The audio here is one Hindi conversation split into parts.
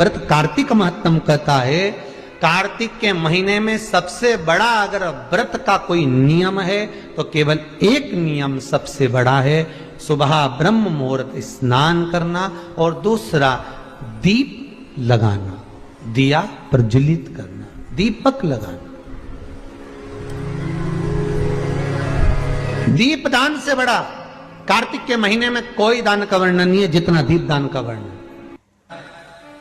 व्रत कार्तिक महत्तम कहता है। कार्तिक के महीने में सबसे बड़ा अगर व्रत का कोई नियम है तो केवल एक नियम सबसे बड़ा है, सुबह ब्रह्म मुहूर्त स्नान करना और दूसरा दीप लगाना, दिया प्रज्वलित करना, दीपक लगाना। दीप दान से बड़ा कार्तिक के महीने में कोई दान का वर्णन नहीं है जितना दीप दान का वर्णन।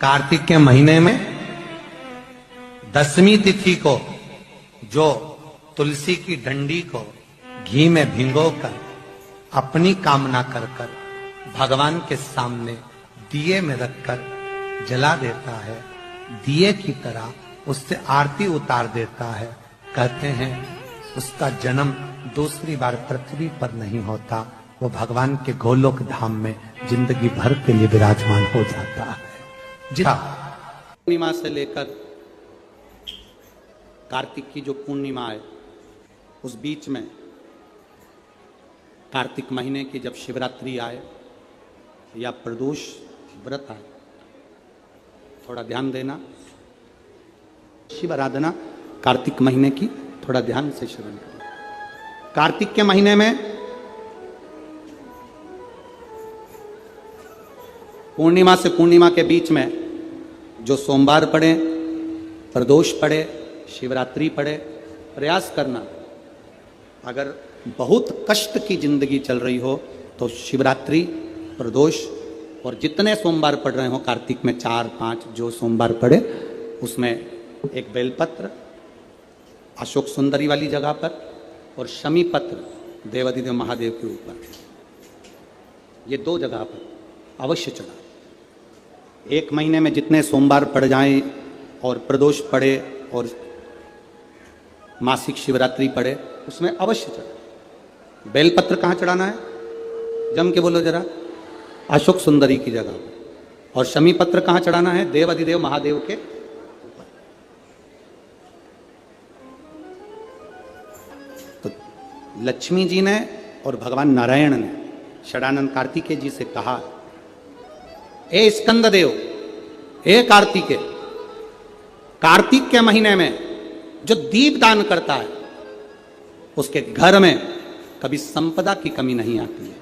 कार्तिक के महीने में दसवीं तिथि को जो तुलसी की डंडी को घी में भिगोकर अपनी कामना कर कर भगवान के सामने दिए में रखकर जला देता है, दिए की तरह उससे आरती उतार देता है, कहते हैं उसका जन्म दूसरी बार पृथ्वी पर नहीं होता, वो भगवान के गोलोक धाम में जिंदगी भर के लिए विराजमान हो जाता है। जी पूर्णिमा से लेकर कार्तिक की जो पूर्णिमा है उस बीच में कार्तिक महीने की जब शिवरात्रि आए या प्रदोष व्रत आए, थोड़ा ध्यान देना। शिव आराधना कार्तिक महीने की थोड़ा ध्यान से श्रवण करें। कार्तिक के महीने में पूर्णिमा से पूर्णिमा के बीच में जो सोमवार पड़े, प्रदोष पड़े, शिवरात्रि पड़े, प्रयास करना। अगर बहुत कष्ट की जिंदगी चल रही हो तो शिवरात्रि, प्रदोष और जितने सोमवार पड़ रहे हो कार्तिक में 4-5 जो सोमवार पड़े उसमें एक बेलपत्र अशोक सुंदरी वाली जगह पर और शमी पत्र देवाधिदेव महादेव के ऊपर, ये 2 जगह पर अवश्य चढ़ा। एक महीने में जितने सोमवार पड़ जाएं और प्रदोष पड़े और मासिक शिवरात्रि पड़े उसमें अवश्य चढ़ा। बेलपत्र कहाँ चढ़ाना है? जम के बोलो जरा। अशोक सुंदरी की जगह पर। और शमी पत्र कहाँ चढ़ाना है? देव अधिदेव महादेव के ऊपर। तो लक्ष्मी जी ने और भगवान नारायण ने षडानंद कार्तिकेय जी से कहा, ए स्कंद देव, ए कार्तिकेय, कार्तिक के महीने में जो दीप दान करता है उसके घर में कभी संपदा की कमी नहीं आती है।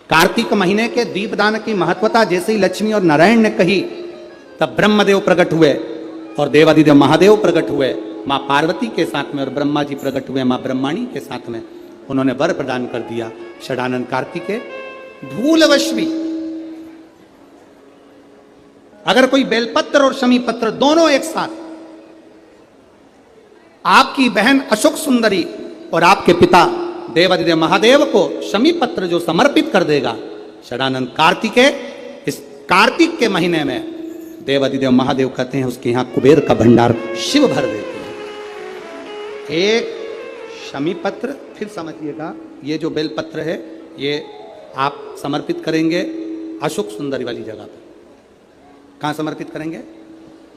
कार्तिक महीने के दीप दान की महत्वता जैसे ही लक्ष्मी और नारायण ने कही तब ब्रह्मदेव प्रकट हुए और देवाधिदेव महादेव प्रकट हुए, मां पार्वती के साथ में, और ब्रह्मा जी प्रकट हुए मां ब्रह्माणी के साथ में। उन्होंने वर प्रदान कर दिया। षडानंद कार्तिकेय भूलवश भी अगर कोई बेलपत्र और शमी पत्र दोनों एक साथ आपकी बहन अशोक सुंदरी और आपके पिता देवाधिदेव महादेव को शमी पत्र जो समर्पित कर देगा, षडानंद कार्तिकेय इस कार्तिक के महीने में देवाधिदेव महादेव कहते हैं उसके यहां कुबेर का भंडार शिव भर देते हैं। एक शमी पत्र, फिर समझिएगा, ये जो बेलपत्र है ये आप समर्पित करेंगे अशोक सुंदरी वाली जगह पर। कहां समर्पित करेंगे?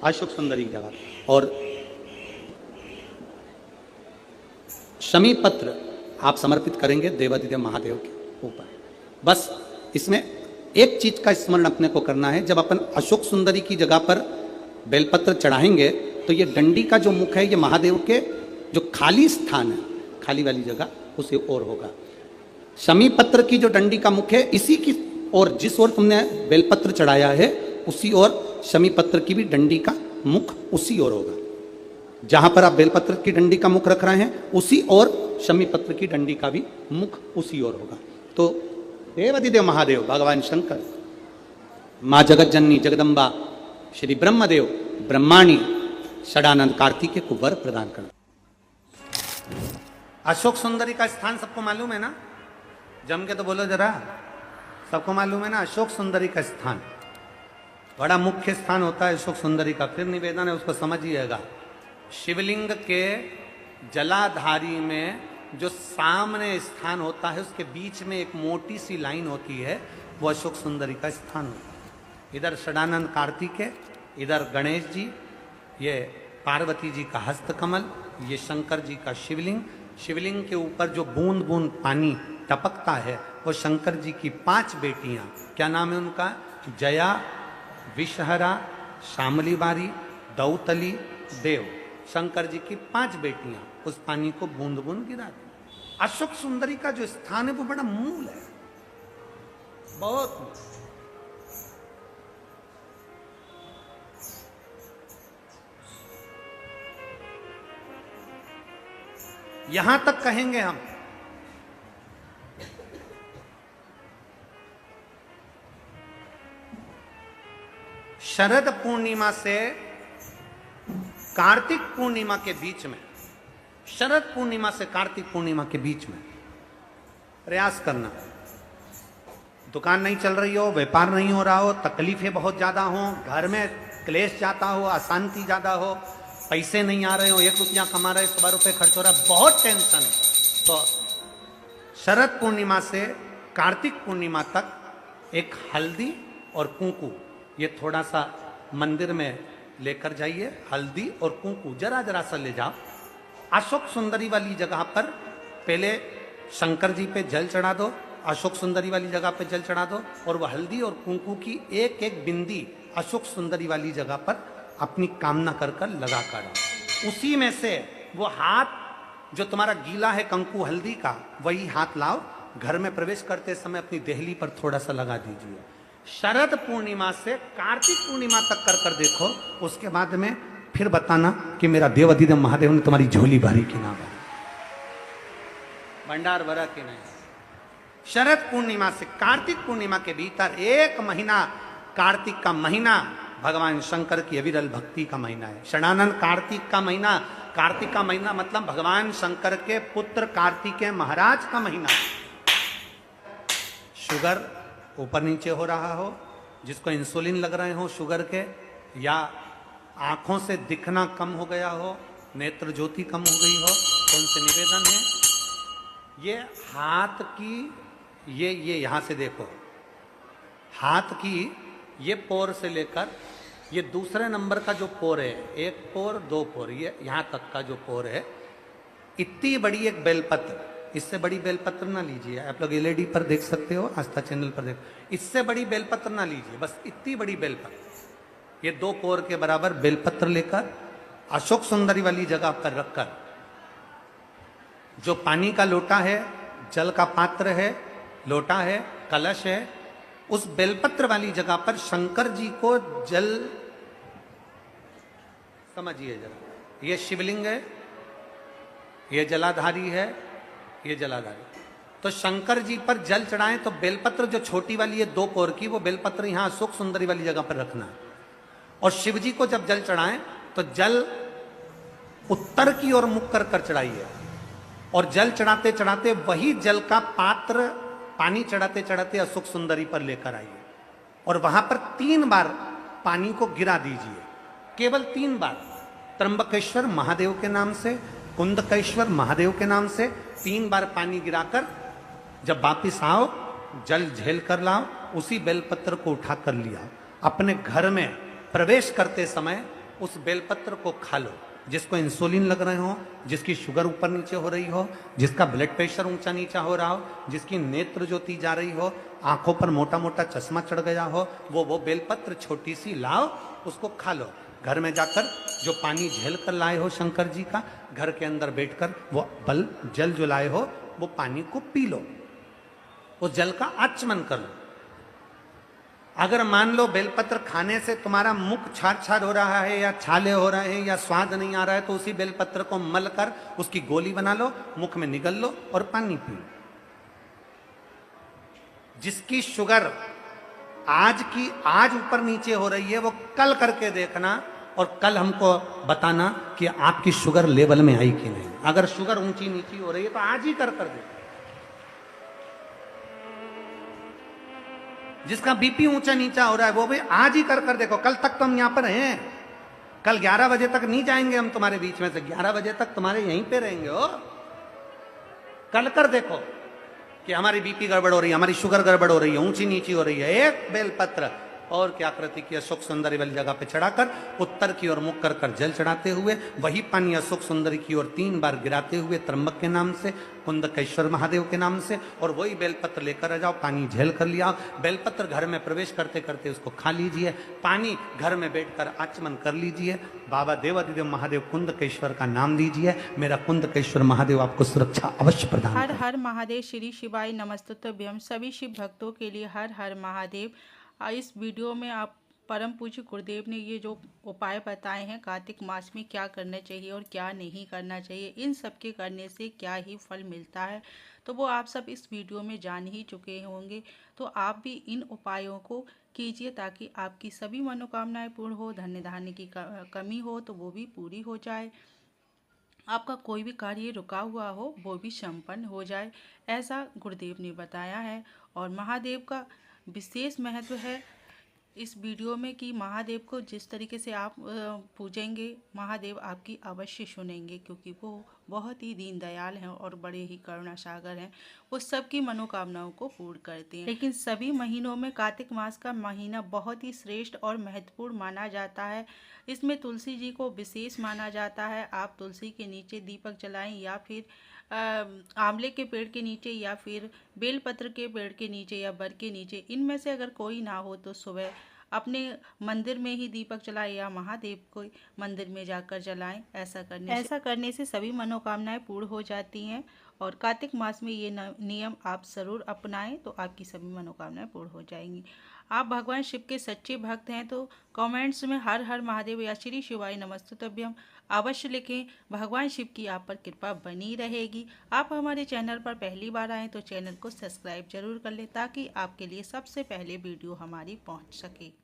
अशोक सुंदरी की जगह। और शमी पत्र आप समर्पित करेंगे देवाधिदेव महादेव के ऊपर। बस इसमें एक चीज का स्मरण अपने को करना है, जब अपन अशोक सुंदरी की जगह पर बेलपत्र चढ़ाएंगे तो ये डंडी का जो मुख है ये महादेव के जो खाली स्थान है, खाली वाली जगह उसे ओर होगा। शमी पत्र की जो डंडी का मुख है इसी की ओर, जिस ओर तुमने बेलपत्र चढ़ाया है उसी ओर शमी पत्र की भी डंडी का मुख उसी ओर होगा। जहां पर आप बेलपत्र की डंडी का मुख रख रहे हैं उसी ओर शमी पत्र की डंडी का भी मुख उसी ओर होगा। तो देवाधिदेव महादेव, भगवान शंकर, मां जगत जननी जगदम्बा, श्री ब्रह्मदेव, ब्रह्माणी, षडानंद कार्तिकेय को वर प्रदान कर। अशोक सुंदरी का स्थान सबको मालूम है ना? जम के तो बोलो जरा। सबको मालूम है ना अशोक सुंदरी का स्थान? बड़ा मुख्य स्थान होता है अशोक सुंदरी का। फिर निवेदन है, उसको समझिएगा। शिवलिंग के जलाधारी में जो सामने स्थान होता है उसके बीच में एक मोटी सी लाइन होती है, वो अशोक सुंदरी का स्थान होता है। इधर षडानंद कार्तिकेय, इधर गणेश जी, ये पार्वती जी का हस्तकमल, ये शंकर जी का शिवलिंग। शिवलिंग के ऊपर जो बूंद बूंद पानी टपकता है वो शंकर जी की 5 बेटियां, क्या नाम है उनका? जया, विषहरा, शामली बारी, दौतली, देव, शंकर जी की 5 बेटियां उस पानी को बूंद बूंद गिरा दी। अशोक सुंदरी का जो स्थान है वो बड़ा मूल है, बहुत। यहां तक कहेंगे हम, शरद पूर्णिमा से कार्तिक पूर्णिमा के बीच में, शरद पूर्णिमा से कार्तिक पूर्णिमा के बीच में प्रयास करना। दुकान नहीं चल रही हो, व्यापार नहीं हो रहा हो, तकलीफें बहुत ज्यादा हो, घर में क्लेश जाता हो, अशांति ज्यादा हो, पैसे नहीं आ रहे हो, 1 रुपया कमा रहे 100 रुपये खर्च हो रहा है, बहुत टेंशन है, तो शरद पूर्णिमा से कार्तिक पूर्णिमा तक एक हल्दी और कुंकू, ये थोड़ा सा मंदिर में लेकर जाइए। हल्दी और कुंकू जरा जरा सा ले जाओ। अशोक सुंदरी वाली जगह पर पहले शंकर जी पे जल चढ़ा दो, अशोक सुंदरी वाली जगह पे जल चढ़ा दो, और वह हल्दी और कुंकू की एक एक बिंदी अशोक सुंदरी वाली जगह पर अपनी कामना कर कर लगा कर आओ। उसी में से वो हाथ जो तुम्हारा गीला है कंकु हल्दी का, वही हाथ लाओ, घर में प्रवेश करते समय अपनी देहली पर थोड़ा सा लगा दीजिए। शरद पूर्णिमा से कार्तिक पूर्णिमा तक कर कर देखो, उसके बाद में फिर बताना कि मेरा देवाधिदेव महादेव ने तुम्हारी झोली भरी कि ना भरी, भंडार भरा कि नहीं। शरद पूर्णिमा से कार्तिक पूर्णिमा के भीतर 1 महीना, कार्तिक का महीना भगवान शंकर की अविरल भक्ति का महीना है। षडानन कार्तिक का महीना, कार्तिक का महीना मतलब भगवान शंकर के पुत्र कार्तिकेय महाराज का महीना। शुगर ऊपर नीचे हो रहा हो, जिसको इंसुलिन लग रहे हो शुगर के, या आंखों से दिखना कम हो गया हो, नेत्र ज्योति कम हो गई हो, तो उनसे निवेदन है ये हाथ की, ये यहां से देखो, हाथ की ये पोर से लेकर ये दूसरे नंबर का जो पोर है, 1 पोर 2 पोर, ये यहां तक का जो पोर है, इतनी बड़ी एक बेलपत्र, इससे बड़ी बेलपत्र ना लीजिए। आप लोग एलईडी पर देख सकते हो, आस्था चैनल पर देख, इससे बड़ी बेलपत्र ना लीजिए, बस इतनी बड़ी बेलपत्र, ये 2 पोर के बराबर बेलपत्र लेकर अशोक सुंदरी वाली जगह पर रखकर, जो पानी का लोटा है, जल का पात्र है, लोटा है, कलश है, उस बेलपत्र वाली जगह पर शंकर जी को जल, समझिए जरा, ये शिवलिंग है, ये जलाधारी है, ये जलाधारी, तो शंकर जी पर जल चढ़ाएं तो बेलपत्र जो छोटी वाली है 2 पोर की, वो बेलपत्र यहां अशोक सुंदरी वाली जगह पर रखना है। और शिव जी को जब जल चढ़ाएं तो जल उत्तर की ओर मुख कर कर चढ़ाइए, और जल चढ़ाते चढ़ाते वही जल का पात्र पानी चढ़ाते चढ़ाते अशोक सुंदरी पर लेकर आइए, और वहां पर 3 बार पानी को गिरा दीजिए, केवल 3 बार। त्र्यंबकेश्वर महादेव के नाम से, कुंदकेश्वर महादेव के नाम से 3 बार पानी गिराकर जब वापिस आओ, जल झेल कर लाओ, उसी बेलपत्र को उठा कर लिया, अपने घर में प्रवेश करते समय उस बेलपत्र को खा लो। जिसको इंसुलिन लग रहे हो, जिसकी शुगर ऊपर नीचे हो रही हो, जिसका ब्लड प्रेशर ऊंचा नीचा हो रहा हो, जिसकी नेत्र ज्योति जा रही हो, आंखों पर मोटा मोटा चश्मा चढ़ गया हो, वो बेलपत्र छोटी सी लाओ, उसको खा लो। घर में जाकर जो पानी झेल कर लाए हो शंकर जी का, घर के अंदर बैठकर वो जल जो लाए हो वो पानी को पी लो, उस जल का आचमन कर लो। अगर मान लो बेलपत्र खाने से तुम्हारा मुख छार छार हो रहा है, या छाले हो रहे हैं, या स्वाद नहीं आ रहा है, तो उसी बेलपत्र को मल कर उसकी गोली बना लो, मुख में निगल लो और पानी पी लो। जिसकी शुगर आज ऊपर नीचे हो रही है, वो कल करके देखना, और कल हमको बताना कि आपकी शुगर लेवल में आई कि नहीं। अगर शुगर ऊंची नीची हो रही है तो आज ही कर देखो। जिसका बीपी ऊंचा नीचा हो रहा है वो भी आज ही कर देखो। कल तक तो हम यहां पर हैं, कल 11 बजे तक नहीं जाएंगे हम तुम्हारे बीच में से, 11 बजे तक तुम्हारे यहीं पे रहेंगे हो। कल कर देखो कि हमारी बीपी गड़बड़ हो रही है, हमारी शुगर गड़बड़ हो रही है, ऊंची नीची हो रही है। एक बेलपत्र और की आकृति की अशोक सुंदरी वाली जगह पे चढ़ाकर उत्तर की ओर मुख कर कर जल चढ़ाते हुए वही पानी अशोक सुंदरी की ओर 3 बार गिराते हुए त्र्यंबक के नाम से, कुंदकेश्वर महादेव के नाम से, और वही बेलपत्र लेकर आ जाओ, पानी झेल कर लिया। बेलपत्र घर में प्रवेश करते करते उसको खा लीजिए, पानी घर में बैठकर आचमन कर लीजिए, बाबा देवाधिदेव महादेव कुंदकेश्वर का नाम लीजिए, मेरा कुंदकेश्वर महादेव आपको सुरक्षा अवश्य प्रदान हर करें। हर महादेव। श्री शिवाय नमस्तुभ्यम। सभी शिव भक्तों के लिए हर हर महादेव। इस वीडियो में आप परम पूज्य गुरुदेव ने ये जो उपाय बताए हैं कार्तिक मास में क्या करना चाहिए और क्या नहीं करना चाहिए, इन सब के करने से क्या ही फल मिलता है, तो वो आप सब इस वीडियो में जान ही चुके होंगे। तो आप भी इन उपायों को कीजिए ताकि आपकी सभी मनोकामनाएं पूर्ण हो, धन्य धान्य की कमी हो तो वो भी पूरी हो जाए, आपका कोई भी कार्य रुका हुआ हो वो भी संपन्न हो जाए, ऐसा गुरुदेव ने बताया है। और महादेव का विशेष महत्व है इस वीडियो में कि महादेव को जिस तरीके से आप पूजेंगे महादेव आपकी अवश्य सुनेंगे, क्योंकि वो बहुत ही दीन दयाल हैं और बड़े ही करुणा सागर हैं, वो सबकी मनोकामनाओं को पूर्ण करते हैं। लेकिन सभी महीनों में कार्तिक मास का महीना बहुत ही श्रेष्ठ और महत्वपूर्ण माना जाता है। इसमें तुलसी जी को विशेष माना जाता है। आप तुलसी के नीचे दीपक जलाएं या फिर आंवले के पेड़ के नीचे या फिर बेलपत्र के पेड़ के नीचे या बर के नीचे, इनमें से अगर कोई ना हो तो सुबह अपने मंदिर में ही दीपक जलाएं या महादेव को मंदिर में जाकर जलाएं। ऐसा करने से सभी मनोकामनाएं पूर्ण हो जाती हैं। और कार्तिक मास में ये नियम आप ज़रूर अपनाएं तो आपकी सभी मनोकामनाएं पूर्ण हो जाएंगी। आप भगवान शिव के सच्चे भक्त हैं तो कमेंट्स में हर हर महादेव या श्री शिवाय नमस्तुभ्यम अवश्य लिखें। भगवान शिव की आप पर कृपा बनी रहेगी। आप हमारे चैनल पर पहली बार आएँ तो चैनल को सब्सक्राइब जरूर कर लें ताकि आपके लिए सबसे पहले वीडियो हमारी पहुंच सके।